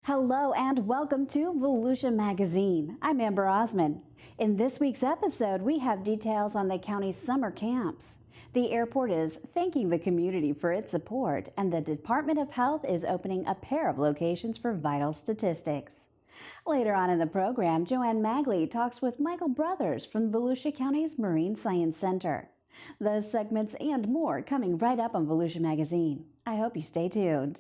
Hello and welcome to Volusia Magazine. I'm Amber Osman. In this week's episode, we have details on the county's summer camps. The airport is thanking the community for its support, and the Department of Health is opening a pair of locations for vital statistics. Later on in the program, Joanne Magley talks with Michael Brothers from Volusia County's Marine Science Center. Those segments and more coming right up on Volusia Magazine. I hope you stay tuned.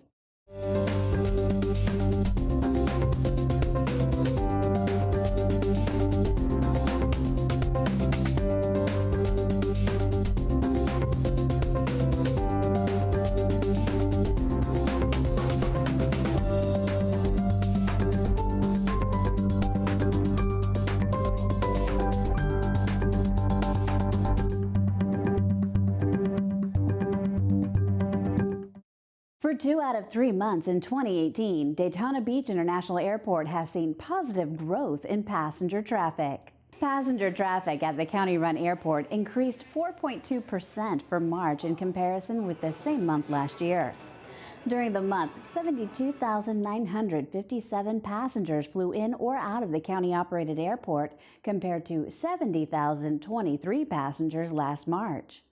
For 2 out of 3 months in 2018, Daytona Beach International Airport has seen positive growth in passenger traffic. Passenger traffic at the county-run airport increased 4.2% for March in comparison with the same month last year. During the month, 72,957 passengers flew in or out of the county-operated airport compared to 70,023 passengers last March.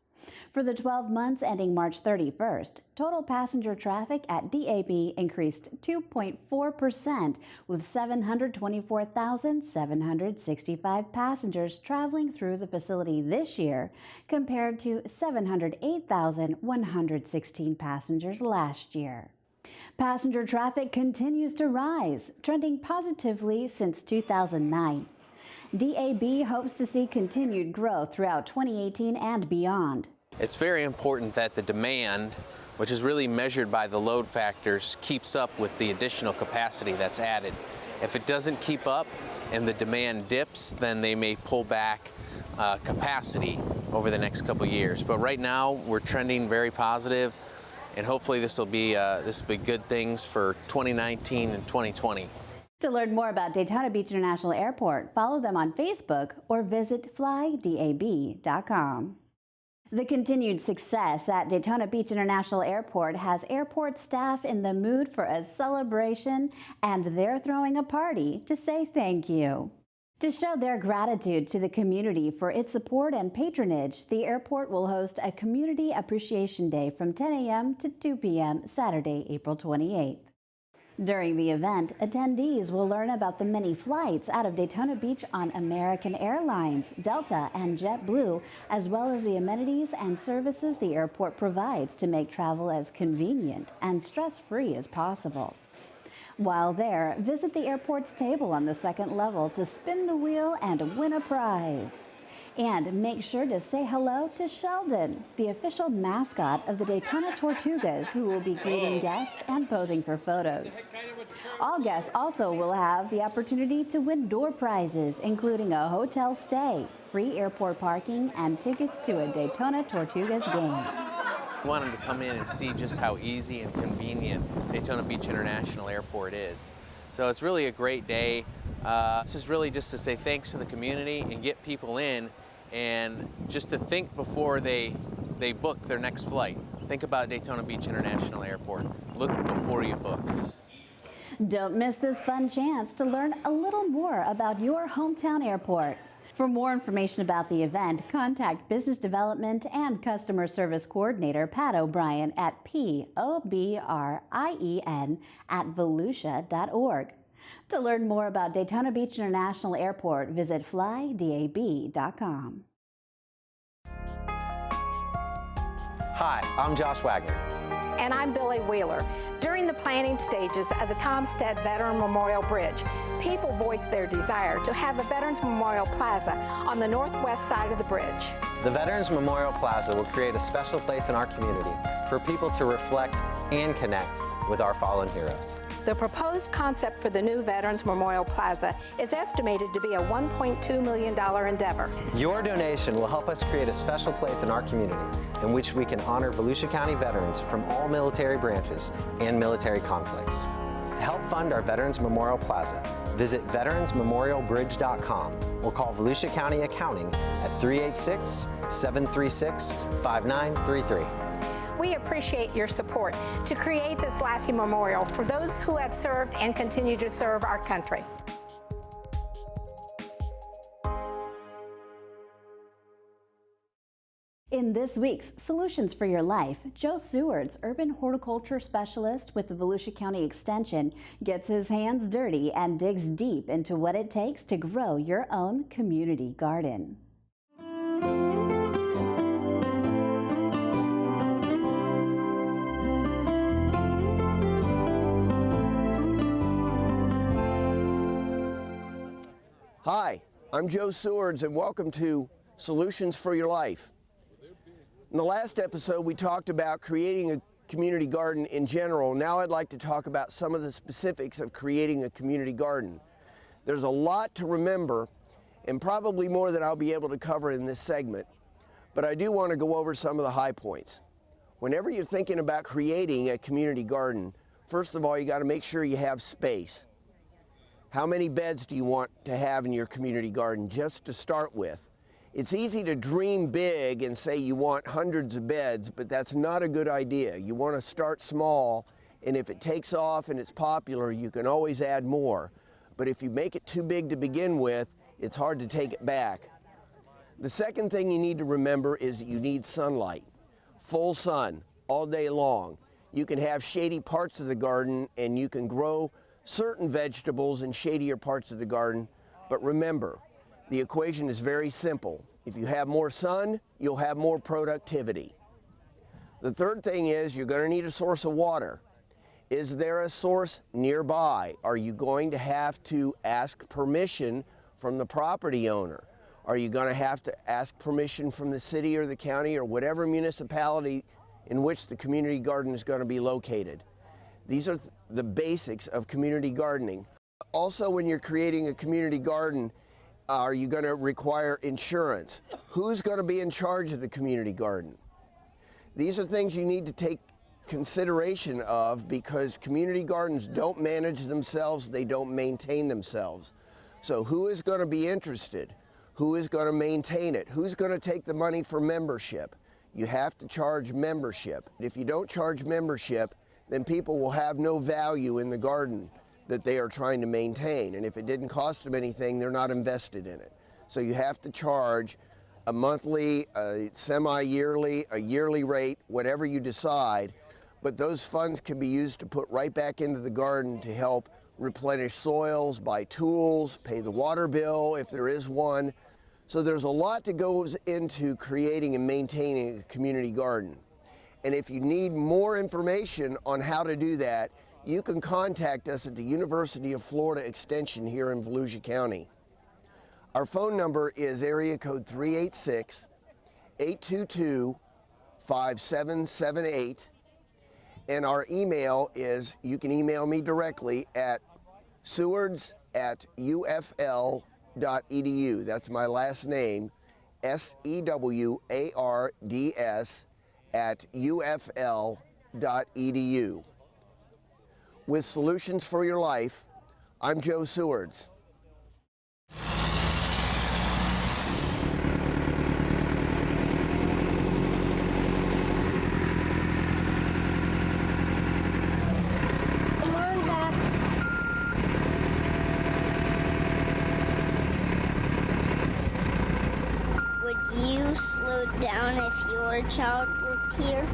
For the 12 months ending March 31st, total passenger traffic at DAB increased 2.4%, with 724,765 passengers traveling through the facility this year, compared to 708,116 passengers last year. Passenger traffic continues to rise, trending positively since 2009. DAB hopes to see continued growth throughout 2018 and beyond. It's very important that the demand, which is really measured by the load factors, keeps up with the additional capacity that's added. If it doesn't keep up and the demand dips, then they may pull back capacity over the next couple years. But right now, we're trending very positive, and hopefully this will be good things for 2019 and 2020. To learn more about Daytona Beach International Airport, follow them on Facebook or visit flydab.com. The continued success at Daytona Beach International Airport has airport staff in the mood for a celebration, and they're throwing a party to say thank you. To show their gratitude to the community for its support and patronage, the airport will host a Community Appreciation Day from 10 a.m. to 2 p.m. Saturday, April 28th. During the event, attendees will learn about the many flights out of Daytona Beach on American Airlines, Delta, and JetBlue, as well as the amenities and services the airport provides to make travel as convenient and stress-free as possible. While there, visit the airport's table on the second level to spin the wheel and win a prize. And make sure to say hello to Sheldon, the official mascot of the Daytona Tortugas, who will be greeting guests and posing for photos. All guests also will have the opportunity to win door prizes, including a hotel stay, free airport parking, and tickets to a Daytona Tortugas game. We want them to come in and see just how easy and convenient Daytona Beach International Airport is. So it's really a great day. This is really just to say thanks to the community and get people in, and just to think before they book their next flight. Think about Daytona Beach International Airport. Look before you book. Don't miss this fun chance to learn a little more about your hometown airport. For more information about the event, contact Business Development and Customer Service Coordinator Pat O'Brien at POBRIEN@volusia.org. To learn more about Daytona Beach International Airport, visit flydab.com. Hi, I'm Josh Wagner. And I'm Billy Wheeler. During the planning stages of the Tomstead Veteran Memorial Bridge, people voiced their desire to have a Veterans Memorial Plaza on the northwest side of the bridge. The Veterans Memorial Plaza will create a special place in our community for people to reflect and connect with our fallen heroes. The proposed concept for the new Veterans Memorial Plaza is estimated to be a $1.2 million endeavor. Your donation will help us create a special place in our community in which we can honor Volusia County veterans from all military branches and military conflicts. To help fund our Veterans Memorial Plaza, visit veteransmemorialbridge.com or call Volusia County Accounting at 386-736-5933. We appreciate your support to create this lasting memorial for those who have served and continue to serve our country. In this week's Solutions for Your Life, Joe Sewards, urban horticulture specialist with the Volusia County Extension, gets his hands dirty and digs deep into what it takes to grow your own community garden. Hi, I'm Joe Sewards and welcome to Solutions for Your Life. In the last episode, we talked about creating a community garden in general. Now I'd like to talk about some of the specifics of creating a community garden. There's a lot to remember, and probably more than I'll be able to cover in this segment, but I do want to go over some of the high points. Whenever you're thinking about creating a community garden, first of all, you got to make sure you have space. How many beds do you want to have in your community garden, just to start with? It's easy to dream big and say you want hundreds of beds, but that's not a good idea. You want to start small, and if it takes off and it's popular, you can always add more. But if you make it too big to begin with, it's hard to take it back. The second thing you need to remember is that you need sunlight. Full sun, all day long. You can have shady parts of the garden, and you can grow certain vegetables in shadier parts of the garden, but remember, the equation is very simple. If you have more sun, you'll have more productivity. The third thing is you're going to need a source of water. Is there a source nearby? Are you going to have to ask permission from the property owner? Are you going to have to ask permission from the city or the county or whatever municipality in which the community garden is going to be located? These are the basics of community gardening. Also, when you're creating a community garden, are you going to require insurance? Who's going to be in charge of the community garden? These are things you need to take consideration of, because community gardens don't manage themselves, they don't maintain themselves. So who is going to be interested? Who is going to maintain it? Who's going to take the money for membership? You have to charge membership. If you don't charge membership, then people will have no value in the garden that they are trying to maintain. And if it didn't cost them anything, they're not invested in it. So you have to charge a monthly, a semi-yearly, a yearly rate, whatever you decide. But those funds can be used to put right back into the garden to help replenish soils, buy tools, pay the water bill if there is one. So there's a lot that goes into creating and maintaining a community garden. And if you need more information on how to do that, you can contact us at the University of Florida Extension here in Volusia County. Our phone number is area code 386-822-5778, and our email is, you can email me directly at sewards@ufl.edu. That's my last name, SEWARDS@ufl.edu. With Solutions for Your Life, I'm Joe Sewards. Come on back. Would you slow down if your child were here?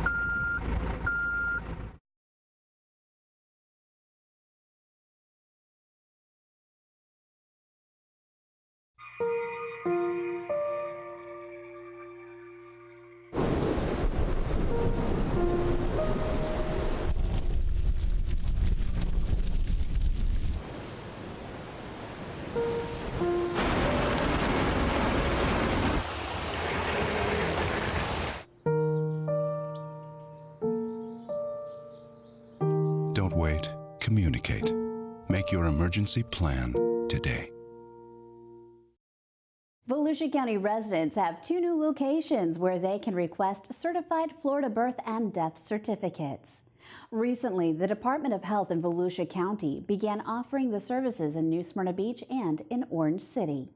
Don't wait. Communicate. Make your emergency plan today. Volusia County residents have 2 new locations where they can request certified Florida birth and death certificates. Recently, the Department of Health in Volusia County began offering the services in New Smyrna Beach and in Orange City.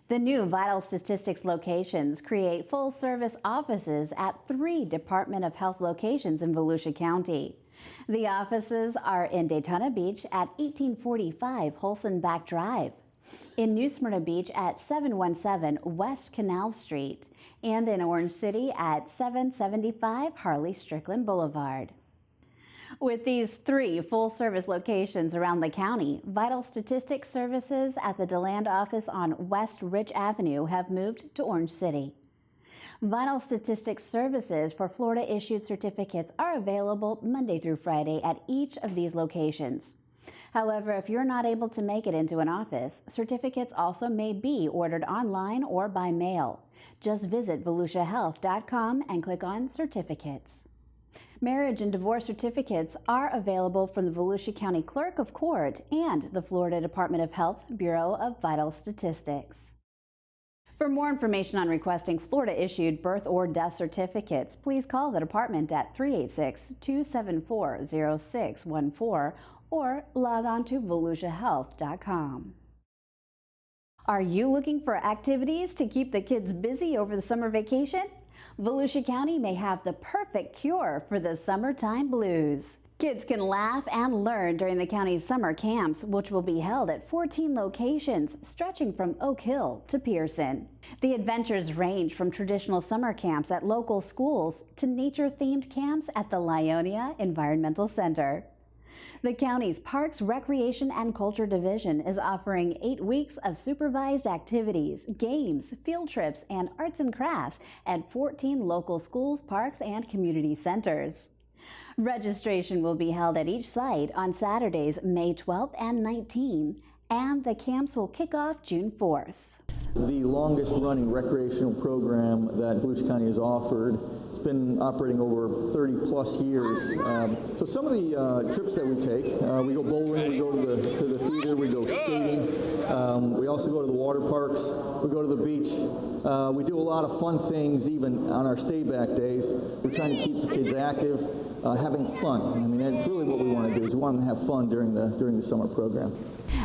The new Vital Statistics locations create full-service offices at 3 Department of Health locations in Volusia County. The offices are in Daytona Beach at 1845 Holsenbach Drive, in New Smyrna Beach at 717 West Canal Street, and in Orange City at 775 Harley Strickland Boulevard. With these 3 full-service locations around the county, Vital Statistics services at the DeLand office on West Rich Avenue have moved to Orange City. Vital Statistics services for Florida-issued certificates are available Monday through Friday at each of these locations. However, if you're not able to make it into an office, certificates also may be ordered online or by mail. Just visit volusiahealth.com and click on Certificates. Marriage and divorce certificates are available from the Volusia County Clerk of Court and the Florida Department of Health Bureau of Vital Statistics. For more information on requesting Florida-issued birth or death certificates, please call the department at 386-274-0614 or log on to volusiahealth.com. Are you looking for activities to keep the kids busy over the summer vacation? Volusia County may have the perfect cure for the summertime blues. Kids can laugh and learn during the county's summer camps, which will be held at 14 locations stretching from Oak Hill to Pearson. The adventures range from traditional summer camps at local schools to nature-themed camps at the Lyonia Environmental Center. The county's Parks, Recreation, and Culture Division is offering 8 weeks of supervised activities, games, field trips, and arts and crafts at 14 local schools, parks, and community centers. Registration will be held at each site on Saturdays, May 12th and 19th, and the camps will kick off June 4th. The longest running recreational program that Volusia County has offered. It's been operating over 30 plus years. So some of the trips that we take, we go bowling, we go to the theater, we go skating, we also go to the water parks, we go to the beach. We do a lot of fun things even on our stay back days. We're trying to keep the kids active, having fun. I mean, that's really what we want to do, is we want them to have fun during the summer program.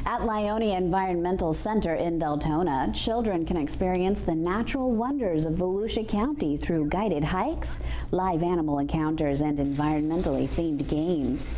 At Lyonia Environmental Center in Deltona, children can experience the natural wonders of Volusia County through guided hikes, live animal encounters, and environmentally themed games.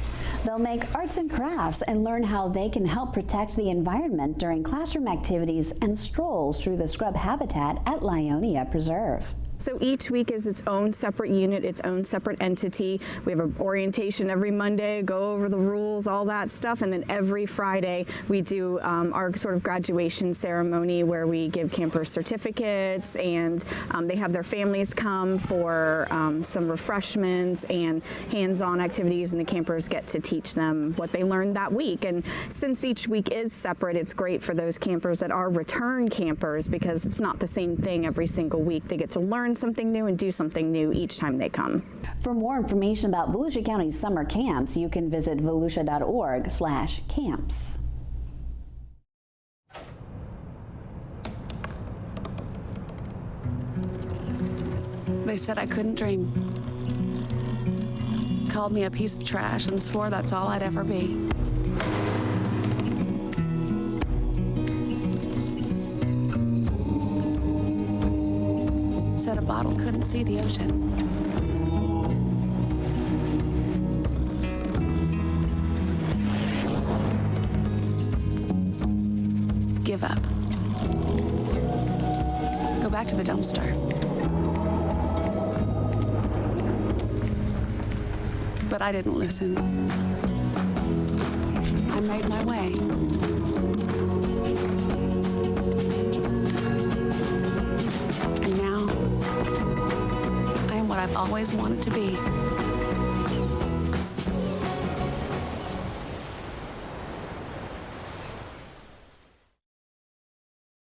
They'll make arts and crafts and learn how they can help protect the environment during classroom activities and strolls through the scrub habitat at Lyonia Preserve. So each week is its own separate unit, its own separate entity. We have an orientation every Monday, go over the rules, all that stuff, and then every Friday we do our sort of graduation ceremony where we give campers certificates, and they have their families come for some refreshments and hands-on activities, and the campers get to teach them what they learned that week. And since each week is separate, it's great for those campers that are return campers because it's not the same thing every single week. They get to learn something new and do something new each time they come. For more information about Volusia County's summer camps, you can visit volusia.org/camps. They said I couldn't dream. Called me a piece of trash and swore that's all I'd ever be. Said a bottle couldn't see the ocean. Give up. Go back to the dumpster. But I didn't listen. I made my way. And now, I am what I've always wanted to be.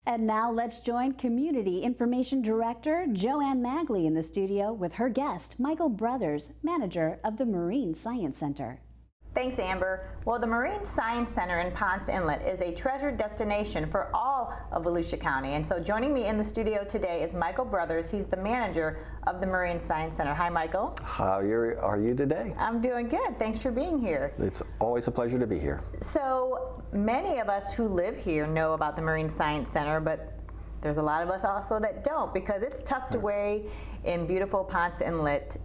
And now let's join Community Information Director Joanne Magley in the studio with her guest, Michael Brothers, manager of the Marine Science Center. Thanks, Amber. Well, the Marine Science Center in Ponce Inlet is a treasured destination for all of Volusia County. And so joining me in the studio today is Michael Brothers. He's the manager of the Marine Science Center. Hi, Michael. How are you today? I'm doing good. Thanks for being here. It's always a pleasure to be here. So many of us who live here know about the Marine Science Center, but there's a lot of us also that don't, because it's tucked away in beautiful Ponce Inlet.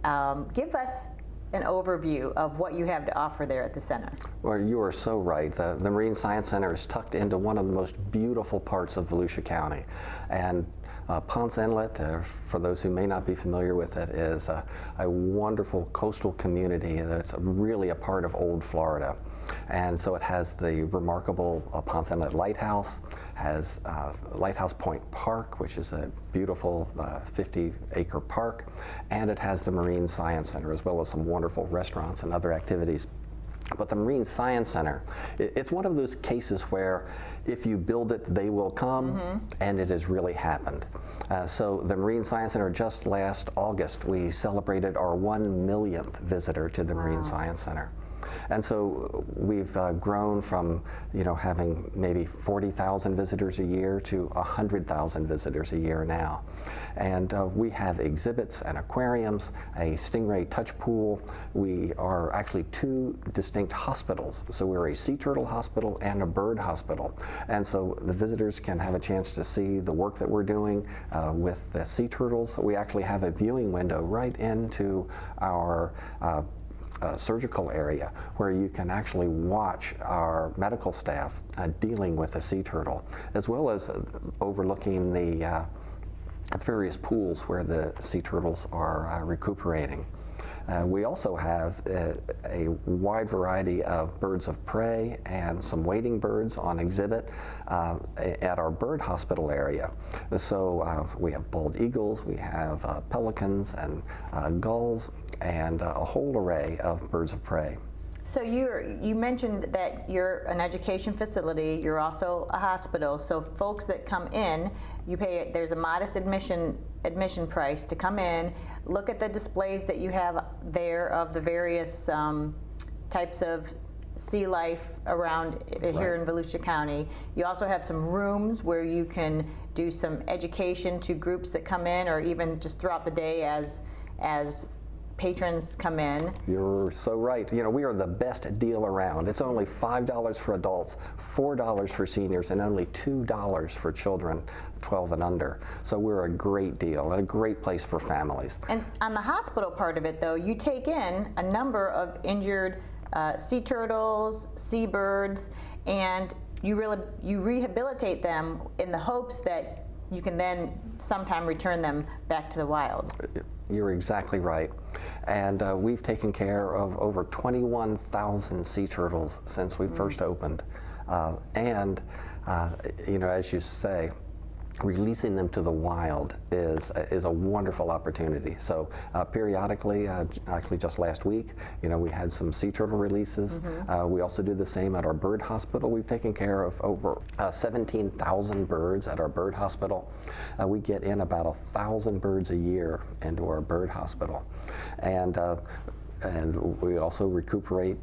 Give us an overview of what you have to offer there at the center. Well, you are so right. The Marine Science Center is tucked into one of the most beautiful parts of Volusia County. And Ponce Inlet, for those who may not be familiar with it, is a wonderful coastal community that's really a part of Old Florida. And so it has the remarkable Ponce Inlet Lighthouse, has Lighthouse Point Park, which is a beautiful 50-acre park, and it has the Marine Science Center, as well as some wonderful restaurants and other activities. But the Marine Science Center, it's one of those cases where if you build it, they will come, and it has really happened. So the Marine Science Center, just last August, we celebrated our 1 millionth visitor to the Marine Science Center. And so we've grown from, having maybe 40,000 visitors a year to 100,000 visitors a year now. And we have exhibits and aquariums, a stingray touch pool. We are actually 2 distinct hospitals. So we're a sea turtle hospital and a bird hospital. And so the visitors can have a chance to see the work that we're doing with the sea turtles. We actually have a viewing window right into our surgical area where you can actually watch our medical staff dealing with a sea turtle, as well as overlooking the various pools where the sea turtles are recuperating. We also have a wide variety of birds of prey and some wading birds on exhibit at our bird hospital area. So we have bald eagles, we have pelicans and gulls, and a whole array of birds of prey. So you mentioned that you're an education facility, you're also a hospital, so folks that come in, there's a modest admission price to come in, look at the displays that you have there of the various types of sea life around here in Volusia County. You also have some rooms where you can do some education to groups that come in, or even just throughout the day as patrons come in. You're so right. We are the best deal around. It's only $5 for adults, $4 for seniors, and only $2 for children 12 and under. So we're a great deal and a great place for families. And on the hospital part of it, though, you take in a number of injured sea turtles, seabirds, and you rehabilitate them in the hopes that you can then sometime return them back to the wild. You're exactly right. And we've taken care of over 21,000 sea turtles since we first opened. And as you say, releasing them to the wild is a wonderful opportunity. So periodically, actually just last week, we had some sea turtle releases. We also do the same at our bird hospital. We've taken care of over 17,000 birds at our bird hospital. We get in about 1,000 birds a year into our bird hospital. And we also recuperate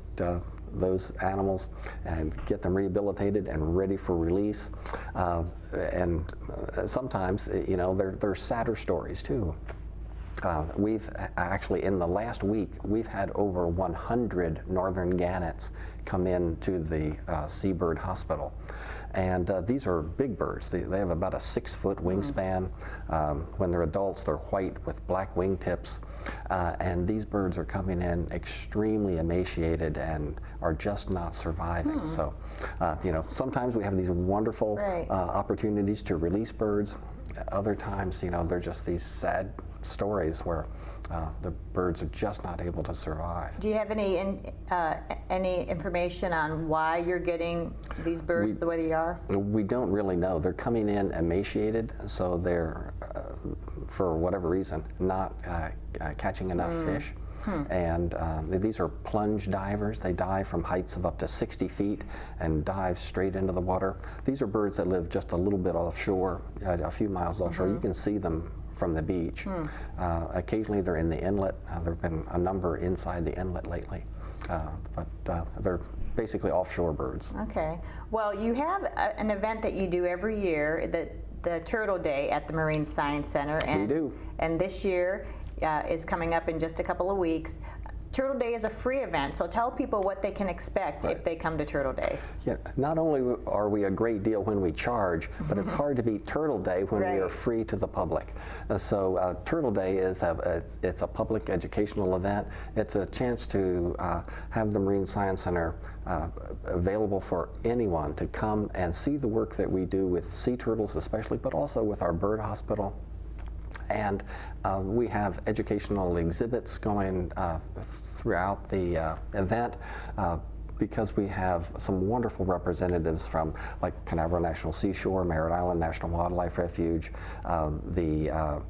those animals and get them rehabilitated and ready for release. And sometimes, they're sadder stories too. We've actually, in the last week, we've had over 100 northern gannets come into the Seabird Hospital. And these are big birds. They have about a 6-foot wingspan. When they're adults, they're white with black wingtips. And these birds are coming in extremely emaciated and are just not surviving. So, sometimes we have these wonderful opportunities to release birds. Other times, they're just these sad stories where the birds are just not able to survive. Do you have any information on why you're getting these birds the way they are? We don't really know. They're coming in emaciated, so they're, for whatever reason, not catching enough fish. And these are plunge divers. They dive from heights of up to 60 feet and dive straight into the water. These are birds that live just a little bit offshore, a few miles offshore. You can see them from the beach. Occasionally they're in the inlet. There have been a number inside the inlet lately, but they're basically offshore birds. Okay. Well, you have an event that you do every year, the Turtle Day at the Marine Science Center. And, we do. And this year is coming up in just a couple of weeks. Turtle Day is a free event, so tell people what they can expect if they come to Turtle Day. Yeah, not only are we a great deal when we charge, but it's hard to beat Turtle Day when we are free to the public. So Turtle Day is it's a public educational event. It's a chance to have the Marine Science Center available for anyone to come and see the work that we do with sea turtles especially, but also with our bird hospital. And we have educational exhibits going throughout the event because we have some wonderful representatives from like Canaveral National Seashore, Merritt Island National Wildlife Refuge, the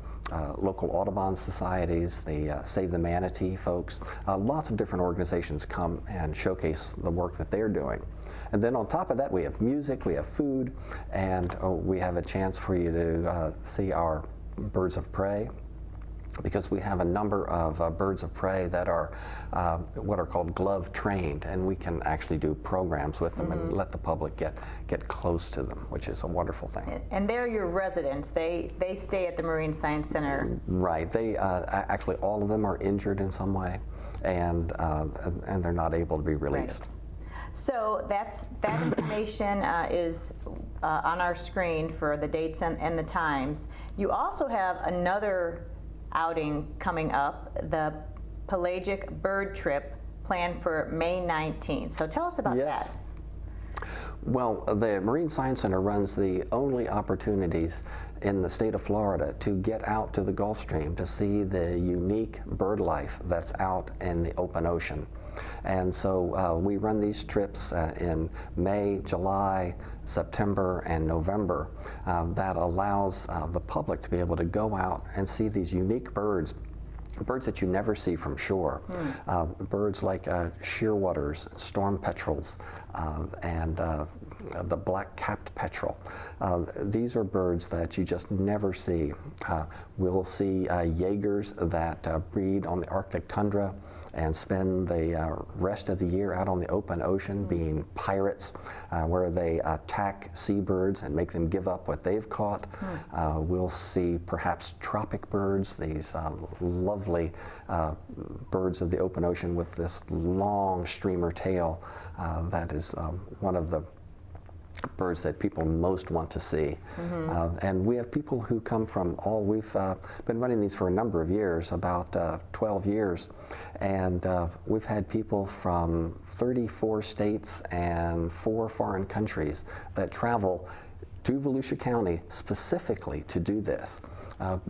local Audubon societies, the Save the Manatee folks. Lots of different organizations come and showcase the work that they're doing. And then on top of that, we have music, we have food, and we have a chance for you to see our birds of prey, because we have a number of birds of prey that are what are called glove trained, and we can actually do programs with them and let the public get close to them, which is a wonderful thing. And they're your residents. They stay at the Marine Science Center. Right. They actually all of them are injured in some way, and they're not able to be released. Right. So that information is on our screen for the dates and the times. You also have another outing coming up, the Pelagic bird trip planned for May 19th. So tell us about that. Well, the Marine Science Center runs the only opportunities in the state of Florida to get out to the Gulf Stream to see the unique bird life that's out in the open ocean. And so we run these trips in May, July, September, and November. That allows the public to be able to go out and see these unique birds that you never see from shore. Birds like shearwaters, storm petrels, and the black-capped petrel. These are birds that you just never see. We'll see Jaegers that breed on the Arctic tundra and spend the rest of the year out on the open ocean being pirates, where they attack seabirds and make them give up what they've caught. We'll see perhaps tropic birds, these lovely birds of the open ocean with this long streamer tail. That is one of the birds that people most want to see. And we have people who come from we've been running these for a number of years, about 12 years, and we've had people from 34 states and 4 foreign countries that travel to Volusia County specifically to do this.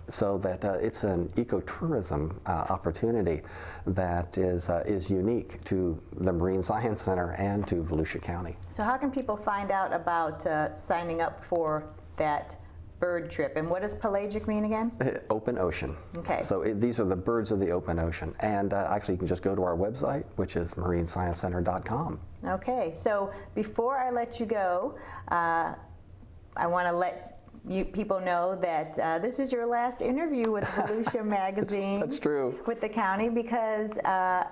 So that it's an ecotourism opportunity that is unique to the Marine Science Center and to Volusia County. So how can people find out about signing up for that bird trip? And what does pelagic mean again? Open ocean. Okay. So these are the birds of the open ocean. And actually you can just go to our website, which is marinesciencecenter.com. Okay, so before I let you go, I want to let people know that this is your last interview with Volusia Magazine. That's true. With the county, because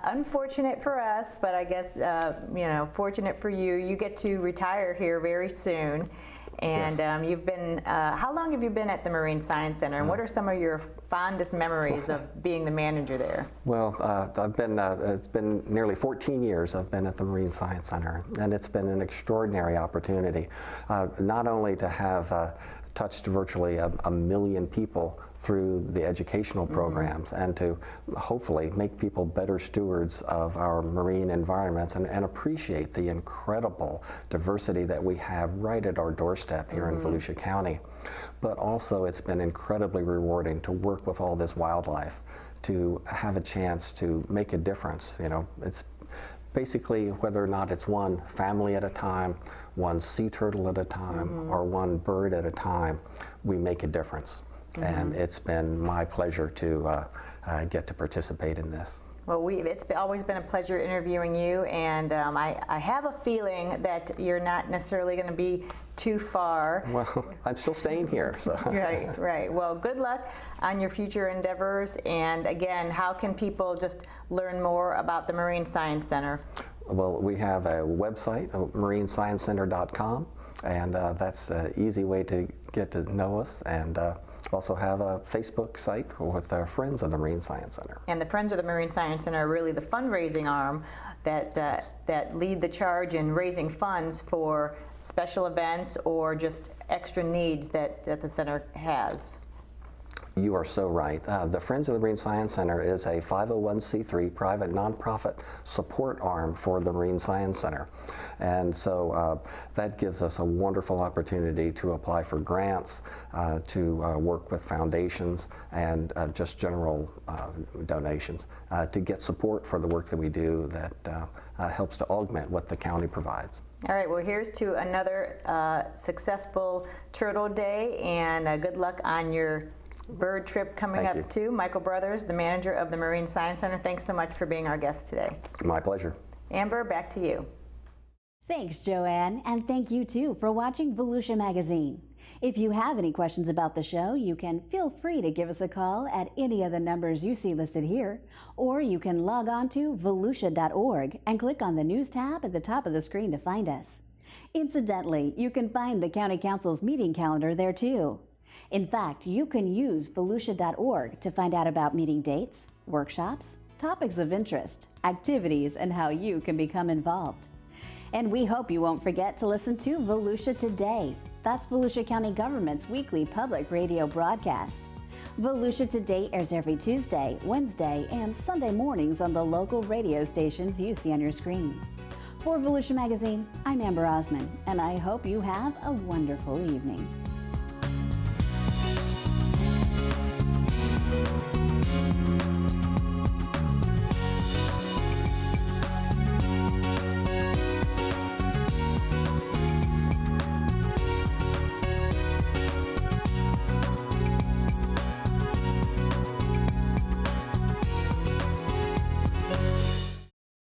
unfortunate for us, but I guess fortunate for you, you get to retire here very soon. And you've been, how long have you been at the Marine Science Center, and what are some of your fondest memories of being the manager there? Well, I've been, it's been nearly 14 years I've been at the Marine Science Center, and it's been an extraordinary opportunity, not only to have touched virtually a million people through the educational programs and to hopefully make people better stewards of our marine environments and appreciate the incredible diversity that we have right at our doorstep here in Volusia County. But also it's been incredibly rewarding to work with all this wildlife, to have a chance to make a difference. You know, it's basically whether or not it's one family at a time, one sea turtle at a time, or one bird at a time, we make a difference. And it's been my pleasure to get to participate in this. Well, it's always been a pleasure interviewing you, and I have a feeling that you're not necessarily going to be too far. Well, I'm still staying here, so. Right, right. Well, good luck on your future endeavors, and again, how can people just learn more about the Marine Science Center? Well, we have a website, marinesciencecenter.com, and that's an easy way to get to know us, and Also have a Facebook site with our Friends of the Marine Science Center. And the Friends of the Marine Science Center are really the fundraising arm that lead the charge in raising funds for special events or just extra needs that the center has. You are so right. The Friends of the Marine Science Center is a 501c3 private nonprofit support arm for the Marine Science Center. And so that gives us a wonderful opportunity to apply for grants, to work with foundations, and just general donations to get support for the work that we do that helps to augment what the county provides. All right, well, here's to another successful Turtle Day, and good luck on your bird trip coming up too. Michael Brothers, the manager of the Marine Science Center, thanks so much for being our guest today. My pleasure. Amber, back to you. Thanks, Joanne, and thank you too for watching Volusia Magazine. If you have any questions about the show, you can feel free to give us a call at any of the numbers you see listed here, or you can log on to volusia.org and click on the News tab at the top of the screen to find us. Incidentally, you can find the County Council's meeting calendar there too. In fact, you can use volusia.org to find out about meeting dates, workshops, topics of interest, activities, and how you can become involved. And we hope you won't forget to listen to Volusia Today. That's Volusia County Government's weekly public radio broadcast. Volusia Today airs every Tuesday, Wednesday, and Sunday mornings on the local radio stations you see on your screen. For Volusia Magazine, I'm Amber Osman, and I hope you have a wonderful evening.